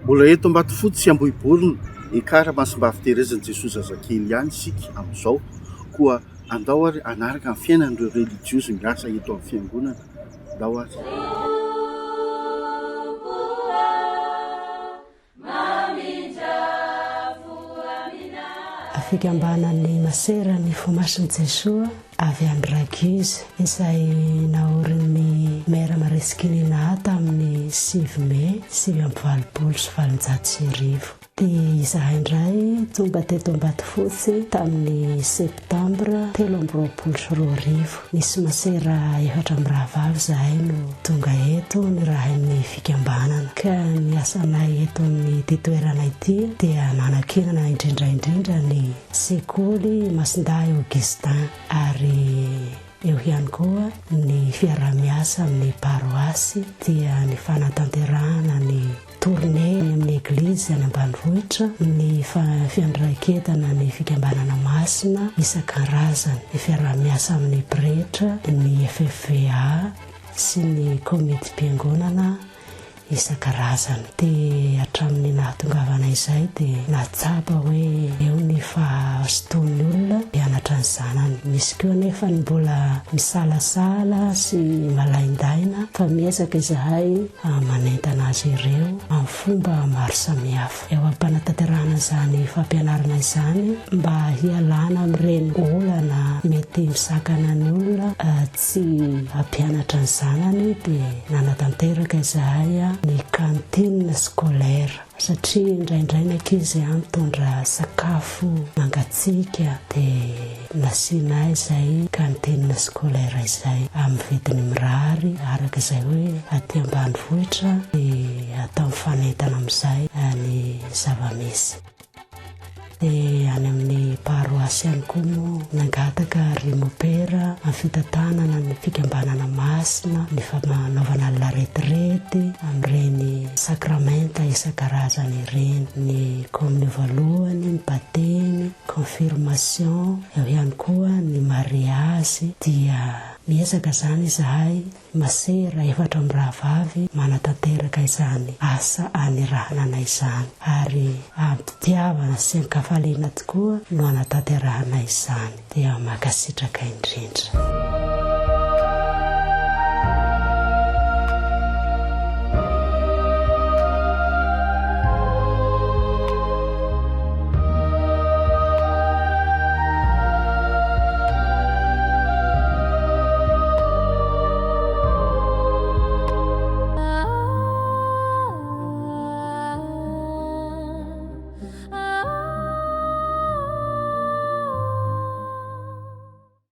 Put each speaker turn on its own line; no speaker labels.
Mbola eto Ambatofotsy sy Ambohibolona ikara mahasimba fiterezan'i Jesosy zazakely ihany isika amin'izao, koa andao ary anaraka amin'ny fiainan'ireo religiozy miasa eto amin'ny fiangonana. Andao ary.
Fikambanan'ny maserany fomasiny Jesoa avy Andrakizy izay naorin'ny mera Maresikiny tamin'ny 7 May 1970. Dia izahay indray tonga teto Ambatofotsy tamin'ny Septambra 2022. Nisy masera 4 mirahavavy izahay no tonga eto nirahan'ny fikambanana. Ka ny asanay eto amin'ny toerana ity dia manankinana indrindra ny sekoly Masindahy Augustin ary eo ihany koa ny fiarah-miasa amin'ny paroasy dia ny fanatanterahana ny tournée amin'ny eglizy any ambanivohitra, ny fiandraiketana ny fikambanana masina isan-karazany, ny fiarah-miasa amin'ny pretra, ny FFVA sy ny komiti-piangonana isan-karazany. Dia hatramin'ny nahatongavana izay dia natsapa hoe eo ny fahasoton'ny olona hianatra ny zanany. Misy koa nefa ny mbola misalasala sy malaindaina fa miezaka izahay manentana azy ireo amin'ny fomba maro samihafa. Eo am-panatanterahana izany fampianarana izany mba hialana amin'ireny olana mety misakana ny olona tsy hampianatra ny zanany dia nanatanteraka izahay ny cantine scolaire satria indraindray ny ankizy mitondra sakafo mangatsiaka dia nasiana izay cantine scolaire izay amin'ny vidiny mirary araka izay hoe aty ambanivohitra dia atao mifanentana amin'izay ny zava-misy. Dia any amin'ny paroasy ihany koa moa nangataka rimopera amin'ny fitantanana ny fikambanana masina, ny fanaovana la retraite amin'ireny sakramenta isan-karazany ireny, ny communion voalohany, ny baptême, confirmation, eo ihany koa ny mariazy. Dia miezaka zany izahay masera 4 mirahavavy manatanteraka izany asa anirahana izany ary ampitiavana sy ankafaliana tokoa no anatanterahana izany. Dia makasitraka indrindra.